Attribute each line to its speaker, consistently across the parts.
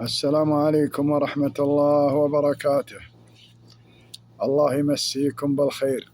Speaker 1: السلام عليكم ورحمة الله وبركاته. الله يمسيكم بالخير.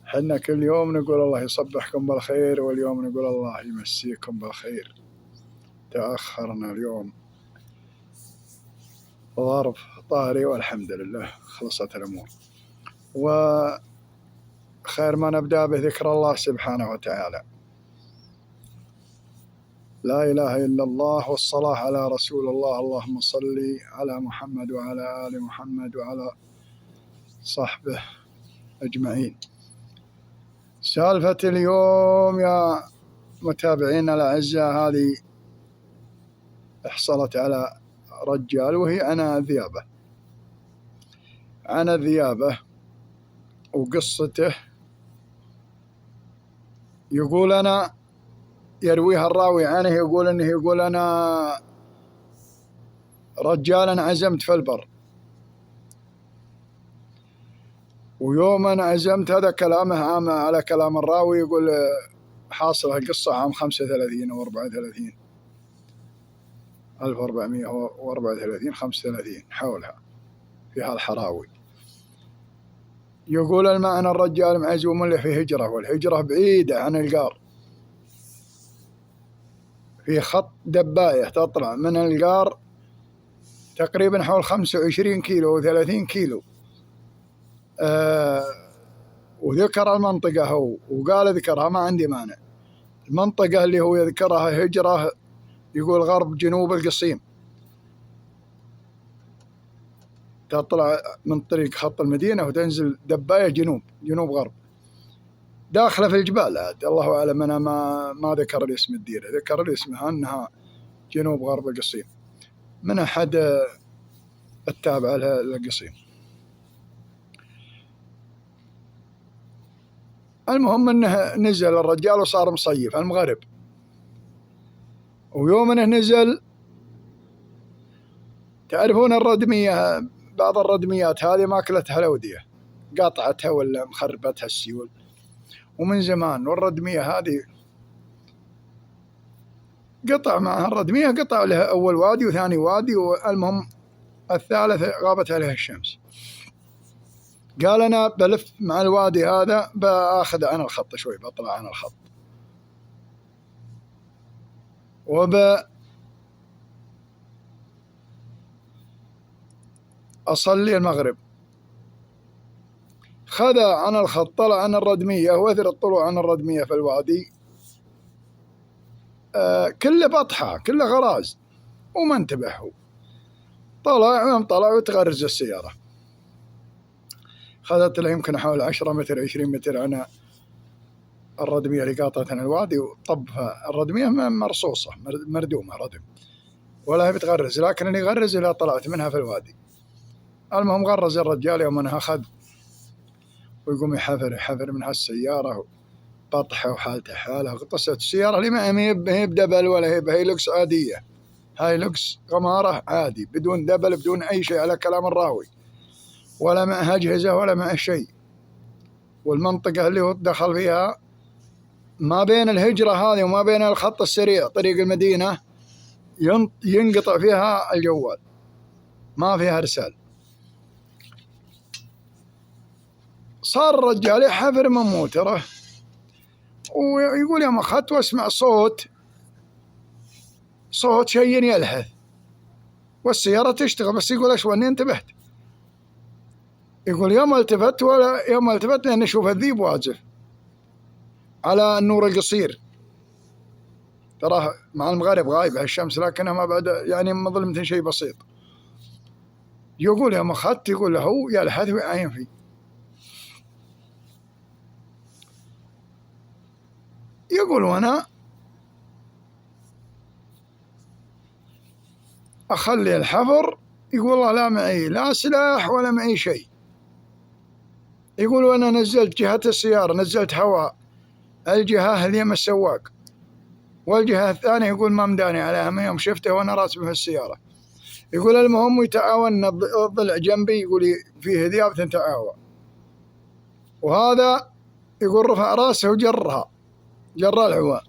Speaker 1: حنا كل يوم نقول الله يصبحكم بالخير، واليوم نقول الله يمسيكم بالخير. تأخرنا اليوم ظرف طاري، والحمد لله خلصت الأمور، وخير ما نبدأ بذكر الله سبحانه وتعالى. لا إله إلا الله، والصلاة على رسول الله. اللهم صل على محمد وعلى آل محمد وعلى صحبه أجمعين. سالفة اليوم يا متابعينا الأعزاء هذه حصلت على رجال، وهي عن الذيابة وقصته. يقول أنا، يرويها الراوي عنه، يقول أنا رجالا عزمت في البر، ويوم أنا عزمت، هذا كلامه عام على كلام الراوي. يقول حاصل القصة عام 35 أو 34، 1434 35 حولها في هالحراوي. يقول المعنى الرجال معزوم له في هجرة، والهجرة بعيدة عن القار، في خط دباية تطلع من القار تقريبا حول 25 كيلو و 30 كيلو. وذكر المنطقة هو، وقال ذكرها ما عندي مانع. المنطقة اللي هو يذكرها هجرة، يقول غرب جنوب القصيم، تطلع من طريق خط المدينة وتنزل دباية جنوب غرب، داخلة في الجبال. عاد الله أعلم، أنا ما ذكر الاسم الديرة، ذكر الاسم أنها جنوب غرب القصيم، من أحد التابع للقصيم. المهم أنه نزل الرجال وصار مصيف المغرب، ويوم أنه نزل، تعرفون الردمية، بعض الردميات هذه ماكلتها الأودية، قاطعتها ولا مخربتها السيول، ومن زمان. والردمية هذه قطع معها الردمية، قطع لها أول وادي وثاني وادي، والمهم الثالث غابت عليها الشمس. قال أنا بلف مع الوادي هذا، بأخذ عن الخط شوي، بطلع عن الخط، أصلي المغرب. خذ عن الخط، طلع عن الردمية، وأثر الطلوع عن الردمية في الوادي كله بطحة، كله غراز، وما انتبه هو. طلع وتغرز السيارة، خذت له يمكن حوالي 10 متر 20 متر عن الردمية اللي قاطعت عن الوادي، وطبها الردمية مرصوصة مردومة ردم، ولا هي بتغرز، لكن اللي يغرز إذا طلعت منها في الوادي. المهم غرز الرجال يوم أنها أخذ، ويقوم يحفر من هالسيارة، بطحة وحالته حالة. غطست السيارة اللي ما هي بدبل ولا هي هايلوكس عادية، هايلوكس غمارة عادي، بدون دبل، بدون أي شيء، على كلام الراوي، ولا معها أجهزة ولا معها شيء. والمنطقة اللي هو دخل فيها ما بين الهجرة هذه وما بين الخط السريع طريق المدينة، ينقطع فيها الجوال، ما فيها إرسال. صار الرجال يحفر من موتره، ويقول يوم أخذت واسمع صوت شيء يلهث، والسيارة تشتغل، بس يقول أشواني انتبهت. يقول يوم التفت لأن أشوف الذيب واقف على النور القصير، تراه مع المغرب غايبة الشمس، لكنها ما بعد يعني مظلمة شيء بسيط. يقول يوم أخذت، يقول له يلهث ويعاين فيه. يقول وأنا أخلي الحفر، يقول والله لا معي لا سلاح ولا معي شيء. يقول وأنا نزلت جهة السيارة، نزلت هواء الجهة اليم السواق، والجهة الثانية يقول ما مداني عليها من يوم شفته وأنا راسب في السيارة. يقول المهم يتعاون الضلع جنبي، يقول فيه ذياب تتعاون، وهذا يقول رفع راسه وجر العوان.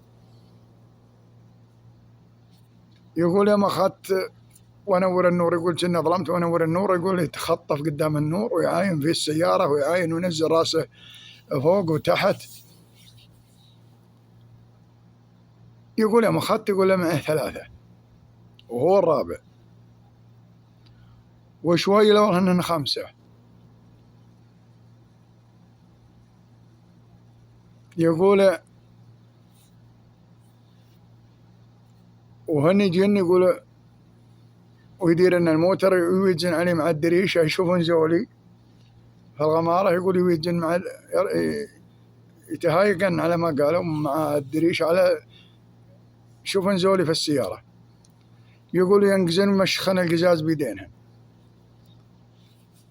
Speaker 1: يقول يوم أخذت وأنور النور، يقول كنا ظلمت وأنور النور، يقول يتخطف قدام النور ويعاين في السيارة ويعاين وينزل راسه فوق وتحت. يقول يوم أخذت يقول معه 3 وهو الرابع، وشوي لو أنهن 5. يقول وهن يجين يقول ويدير ان الموتر يوجن عليه مع الدريشة يشوفون زولي في الغمارة، يقول يوجن مع يتهايقن على ما قالوا مع الدريشة على يشوفون زولي في السيارة. يقول ينقزن مشخن القزاز بيدينهم.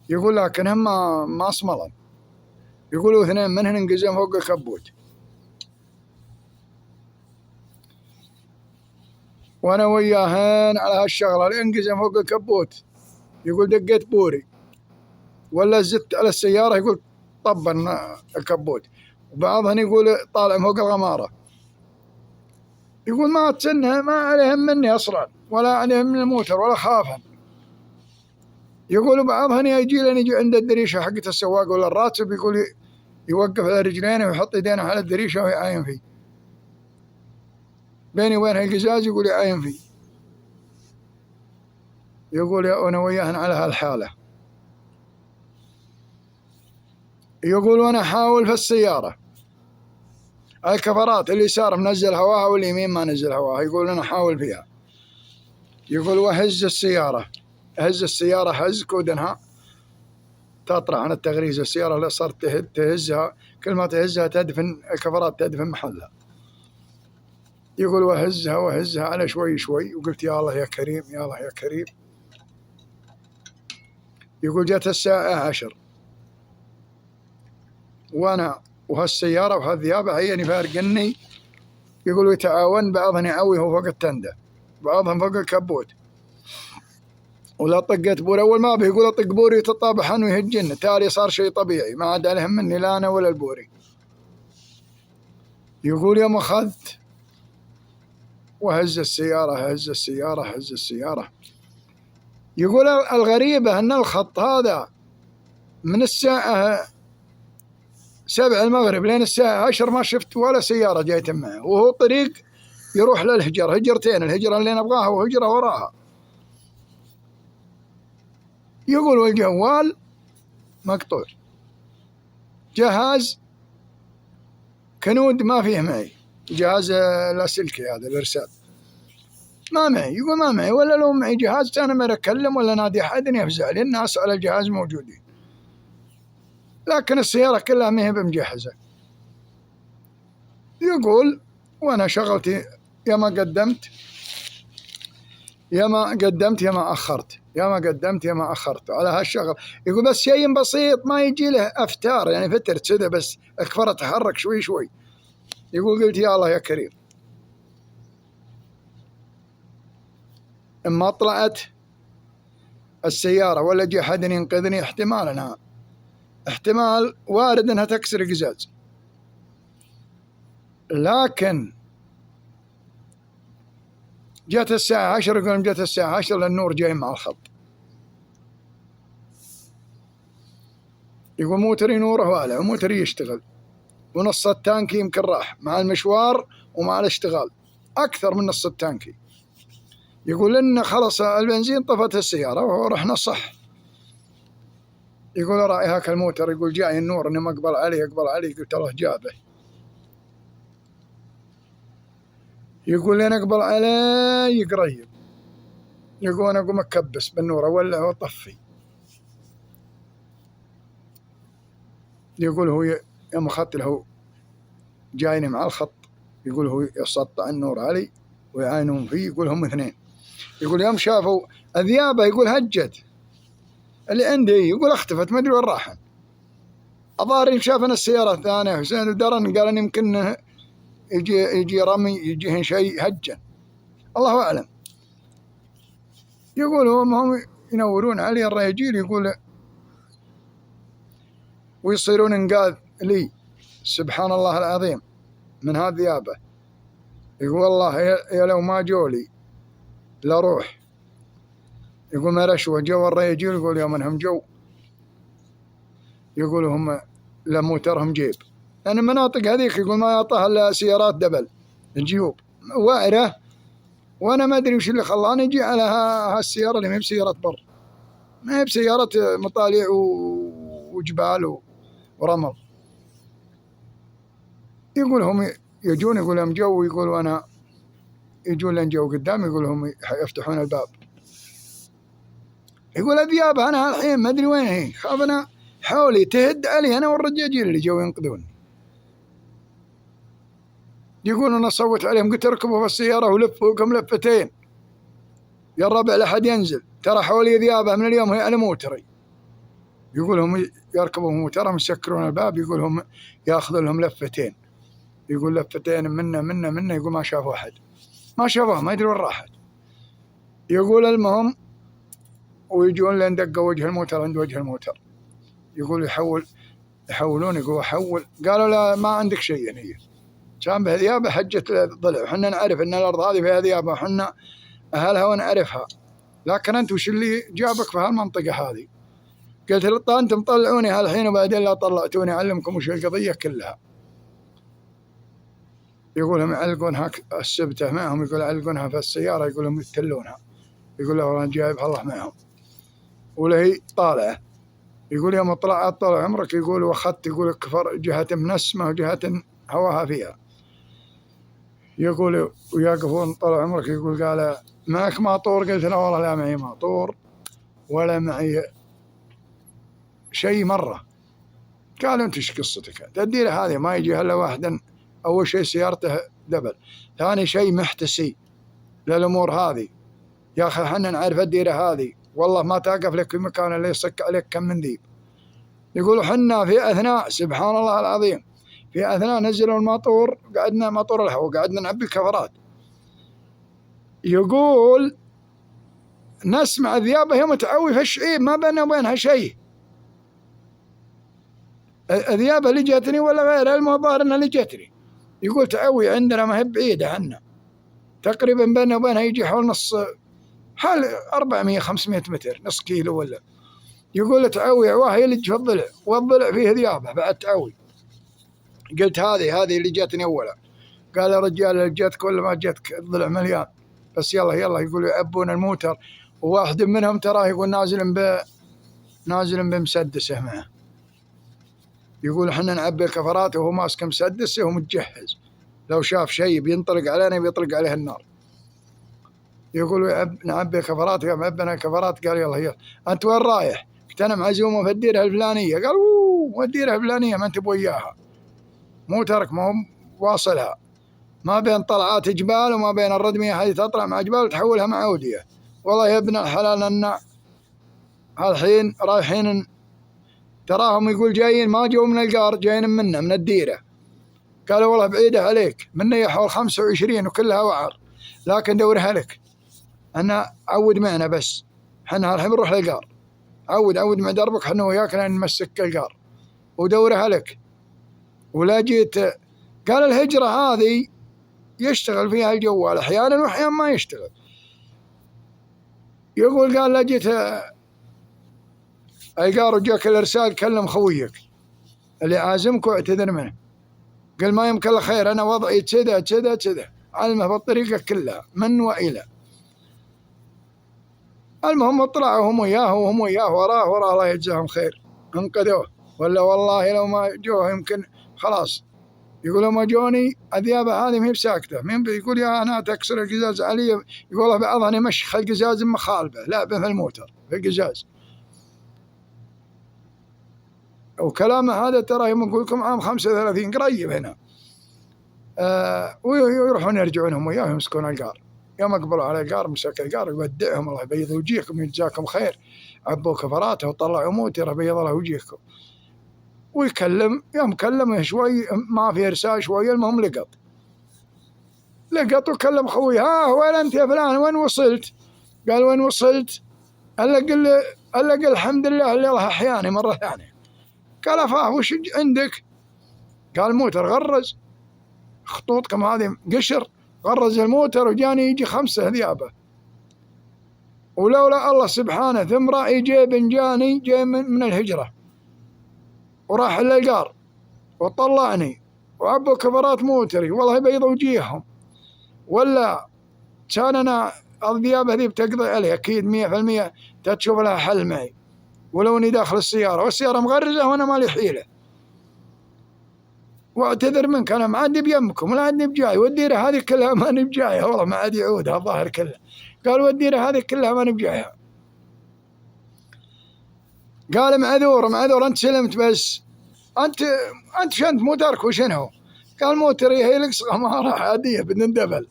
Speaker 1: يقول لكنهم ما صملن. يقولوا 2 منهن انقزن فوق الكبوت، وانا وياهن على هالشغله لانقزم فوق الكبوت. يقول دقيت بوري ولا زدت على السياره، يقول طبن الكبوت، وبعضهن يقول طالع فوق الغماره. يقول ما تسنها ما عليهم مني اصلا ولا عليهم من الموتر ولا خافن. يقول بعضهن يجي لين يجي عند الدريشه حقت السواق ولا الراتب، يقول يوقف على رجلينه ويحط يدينه على الدريشه ويعاين فيه بيني وبين القزاز، يقول يعاين فيه. يقول أنا وياهن على هالحالة. يقول وأنا أحاول في السيارة الكفرات اليسار منزل هواها واليمين ما نزل هواها، يقول أنا أحاول فيها. يقول وهز السيارة، هز السيارة هز كودنها تطلع عن التغريز. السيارة اللي صارت تهزها كل ما تهزها تدفن الكفرات تدفن محلها. يقول وهزها وهزها على شوي شوي، وقلت يا الله يا كريم يا الله يا كريم. يقول جت الساعة 10 وأنا وهالسيارة وهالذيابة هي فارقني. يقول يتعاون بعضهم يعوي هو فوق التندة بعضهم فوق الكبوت، ولا طقت بوري أول ما به يقول أطق بوري يتطابحن ويهجن. تالي صار شيء طبيعي ما عاد عليهم مني لا أنا ولا البوري. يقول يوم أخذت وهز السيارة هز السيارة هز السيارة. يقول الغريبة أن الخط هذا من الساعة 7 المغرب لين الساعة 10 ما شفت ولا سيارة جاية معه، وهو طريق يروح للهجر، هجرتين، الهجرة اللي نبغاها وهجرة وراها. يقول والجوال مقطوع، جهاز كنود ما فيه معي، جهاز لاسلكي هذا الإرسال ما معي. يقول ما معي، ولا لو معي جهاز أنا ما أكلم ولا نادي أحد يفزع لي، الناس على الجهاز موجودين، لكن السيارة كلها ما هي بمجهزة. يقول وأنا شغلتي يا ما قدمت يا ما قدمت يا ما أخرت، يا ما قدمت يا ما أخرت على هالشغل. يقول بس شيء بسيط ما يجي له أفتار، يعني فترت كذا بس أكفر أتحرك شوي شوي. يقول قلت يا الله يا كريم، إما طلعت السيارة ولا جي حد ينقذني احتمال أنها احتمال وارد أنها تكسر القزاز، لكن جات الساعة 10. يقول جات الساعة 10 للنور جاي مع الخط. يقول موتري نوره والع وموتري يشتغل، ونص التانكي يمكن راح مع المشوار ومع الاشتغال أكثر من نص التانكي. يقول إن خلص البنزين طفت السيارة ورحنا صح. يقول راعي هاك الموتر يقول جاي النور إنه مقبل علي أقبل علي. قلت الله جابه. يقول لين أقبل علي قريب، يقول أنا أقوم أكبس بالنور أولع وأطفي. يقول هو يوم أخذت له جايني مع الخط، يقول هو يسطع النور علي ويعاينون فيه. يقول هم 2. يقول يوم شافوا الذيابة يقول هجت اللي عندي، يقول اختفت ما أدري وين راحن. الظاهر شافنا السيارة الثانية حسين ودرن قال يمكن يجي رمي يجيهن شيء هجن، الله أعلم. يقول هم ينورون علي الرجال يقول ويصيرون انقاذ لي سبحان الله العظيم من هذه الذيابة. يقول والله يا لو ما جولي لا روح. يقول ما رشوة جو الرجال، يقول يوم انهم جو يقولوا هم لا موترهم جيب، لأن المناطق هذيك يقول ما يعطاها إلا سيارات دبل الجيوب وائرة، وأنا ما أدري وش اللي خلاني أجي على هالسيارة اللي ما هي بسيارة بر، ما هي بسيارة مطالع وجبال ورمل. يقول هم يجون، يقول لهم جو، يقولوا أنا يجون لين جو قدام، يقول هم يفتحون الباب، يقول أذياب أنا الحين ما أدري وين هي، خاف أنا حولي تهد علي أنا والرجاجيل اللي جو ينقذون. يقول أنا صوت عليهم قلت اركبوا في السيارة ولفوا كم لفتين يا الربع لحد ينزل، ترى حولي ذيابة من اليوم هي على موتري. يقول هم يركبوا موترهم يسكرون الباب، يقول هم ياخذوا لهم لفتين، يقول لفتين منا يقول ما شافوا أحد، ما شافوه، ما يدري وين راحت. يقول المهم ويجون لين دقوا وجه الموتر عند وجه الموتر، يقول يحولون، يقول حول، قالوا لا ما عندك شيء هي، كان بها ذيابة حجة ضلع، وحنا نعرف ان الارض هذه فيها ذيابة وحنا اهلها ونعرفها، لكن انت وش اللي جابك في هالمنطقة هذه؟ قلت له انتم طلعوني هالحين وبعدين لا طلعتوني اعلمكم وش القضية كلها. يقولهم يعلقون هاك السبتة معهم، يقول يعلقونها في السيارة، يقولهم يتلونها، يقول له انا جايب الله معهم، ولا هي طالعة. يقول يوم طلع عمرك، يقول واخذت، يقول كفر جهة منسمة وجهة هواها فيها. يقول ويقفون طلع عمرك، يقول قال معك ماطور؟ قلت له والله لا معي ماطور ولا معي شيء مرة. قالوا انت ايش قصتك؟ تدير هذه ما يجي الا واحد، اول شيء سيارته دبل، ثاني شيء محتسي للامور هذه، يا اخي احنا نعرف الديره هذه والله ما تقف لك في مكان اللي يصك عليك كم من ذيب. يقولوا حنا في اثناء سبحان الله العظيم في اثناء نزلوا الماطور، قعدنا ماطور الهواء قعدنا نعبي كفرات، يقول نسمع الذيابه هي متعوي في الشعيب ما بيننا وبينها شيء، الذيابه اللي جتني ولا غيرها المظاهر انها اللي جتني. يقول تعوي عندنا ما هي بعيده عنا، تقريبا بيننا وبينها يجي حول نص، حال 400 500 متر، نص كيلو ولا. يقول تعوي عواه هي اللي تجي في الضلع، والضلع فيه ذيابه بعد تعوي. قلت هذه اللي جاتني اولا. قال يا رجال اللي جاتك ولا ما جاتك الضلع مليان، بس يلا يقول يعبون الموتر، وواحد منهم تراه يقول نازل بمسدسه معه، يقول احنا نعبي الكفرات وهو ماسك مسدسه ومتجهز، لو شاف شيء بينطلق علينا بيطلق عليه النار. يقول نعبي كفرات، قام عبنا كفرات، قال يلا انت وين رايح؟ قلت انا معزومه في الديره الفلانيه. قال اوه الديره الفلانيه ما انت بوياها، مو ترك ما هو واصلها، ما بين طلعات جبال وما بين الردميه هذه تطلع مع جبال وتحولها مع اوديه. والله يا ابن الحلال ان الحين رايحين تراهم، يقول جايين ما جو من القار، جايين منا من الديره. قالوا والله بعيده عليك، منا حول 25 وكلها وعر، لكن دورها لك، أنا عود معنا بس، حنا الحين بنروح للقار، عود مع دربك، حنا وياك لين نمسك القار ودورها لك. ولا جيت، قال الهجرة هذه يشتغل فيها الجوال أحيانا وأحيانا ما يشتغل. يقول قال لا جيت القار وجاك الإرسال كلم خويك اللي عازمك واعتذر منه، قال ما يمكن له خير، أنا وضعي كذا علمه بالطريقة كلها من وإلى. المهم طلعوا هم وياه وراه الله يجزاهم خير، انقذوه، ولا والله لو ما جوه يمكن خلاص. يقولوا ما جوني الذيابة هذه ما هي بساكتة، مين يقول يا أنا تكسر القزاز علي، يقول بعضها يمشخ القزاز مخالبة لعبة في الموتر في القزاز. وكلامه هذا ترى يقول لكم عام 35 قريب هنا. ويروحون يرجعون هم وياه يمسكون القار، يوم اقبلوا على القار مسك القار يودعهم الله يبيض وجيهكم يجزاكم خير، عبوا كفراته وطلعوا موتر بيض الله وجيهكم. ويكلم، يوم كلمه شوي ما في ارسال شوي، المهم لقط وكلم خوي، ها وين انت يا فلان وين وصلت؟ قال وين وصلت؟ قال الحمد لله اللي الله احياني مره ثانيه. قال افاه وش عندك؟ قال موتر غرز، خطوطكم هذه قشر، غرز الموتر وجاني يجي 5 ذيابه ولولا الله سبحانه ثم رأي جيب جاني جاي من الهجرة وراح للقار وطلعني وعبوا كفرات موتري والله يبيض وجيههم، ولا كان أنا الذيابة ذي بتقضي عليه أكيد 100%. تشوف لها حل معي ولو إني داخل السيارة والسيارة مغرزة وأنا مالي حيلة، واعتذر منك أنا ما عندي بيمكم ولا عندي بجاي، والديرة هذه كلها ماني بجايها والله ما عاد يعودها الظاهر كلها. قال والديرة هذه كلها ماني بجايها. قال معذور أنت سلمت بس أنت شنت موترك وشنو؟ قال موتري هيلكس غمارة عادية بندبل.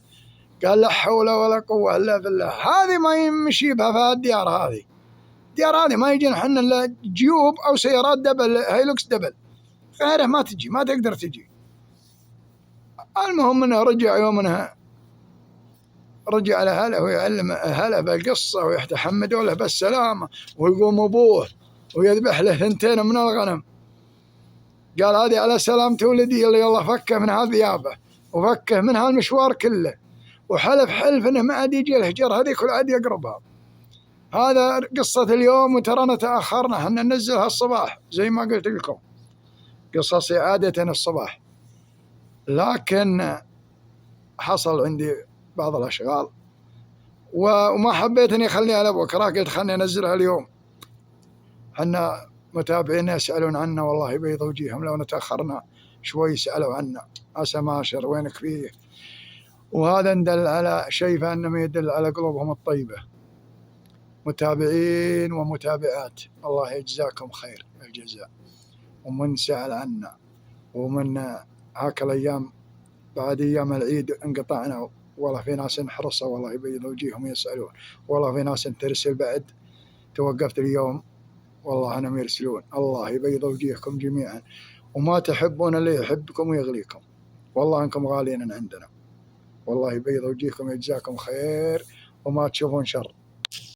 Speaker 1: قال لا حول ولا قوة إلا بالله. هذه ما يمشي بها في الديار هذه، الديار هذه ما يجينا حنا إلا جيوب أو سيارات دبل هيلكس دبل، غيره ما تجي، ما تقدر تجي. المهم انه رجع يومها رجع لأهله ويعلم أهله بالقصة ويحمدوا له بالسلامة ويقوم أبوه ويذبح له 2 من الغنم. قال هذه على سلامة ولدي اللي الله فكه من هالذيابة وفكه من هالمشوار كله، وحلف انه ما عاد يجي الهجر هذيك ولا عاد يقربها. هذا قصة اليوم، وترانا تأخرنا احنا ننزلها الصباح زي ما قلت لكم، قصصي عادة الصباح، لكن حصل عندي بعض الأشغال وما حبيت أني أخليها لبكرة، قلت خلني أنزلها اليوم. حنا متابعين يسألون عنا والله يبيض وجيههم، لو نتأخرنا شوي سألوا عنا عسى ماشر وينك فيه. وهذا ندل على شيء فإنما يدل على قلوبهم الطيبة. متابعين ومتابعات الله يجزاكم خير الجزاء، ومن سأل عنا ومن هاك الأيام بعد أيام العيد انقطعنا، والله في ناس انحرصوا والله يبيض وجيههم يسألون، والله في ناس ترسل بعد توقفت اليوم والله أنا يرسلون. الله يبيض وجيهكم جميعا، وما تحبون اللي يحبكم ويغليكم، والله أنكم غالين عندنا، والله يبيض وجيهكم يجزاكم خير وما تشوفون شر.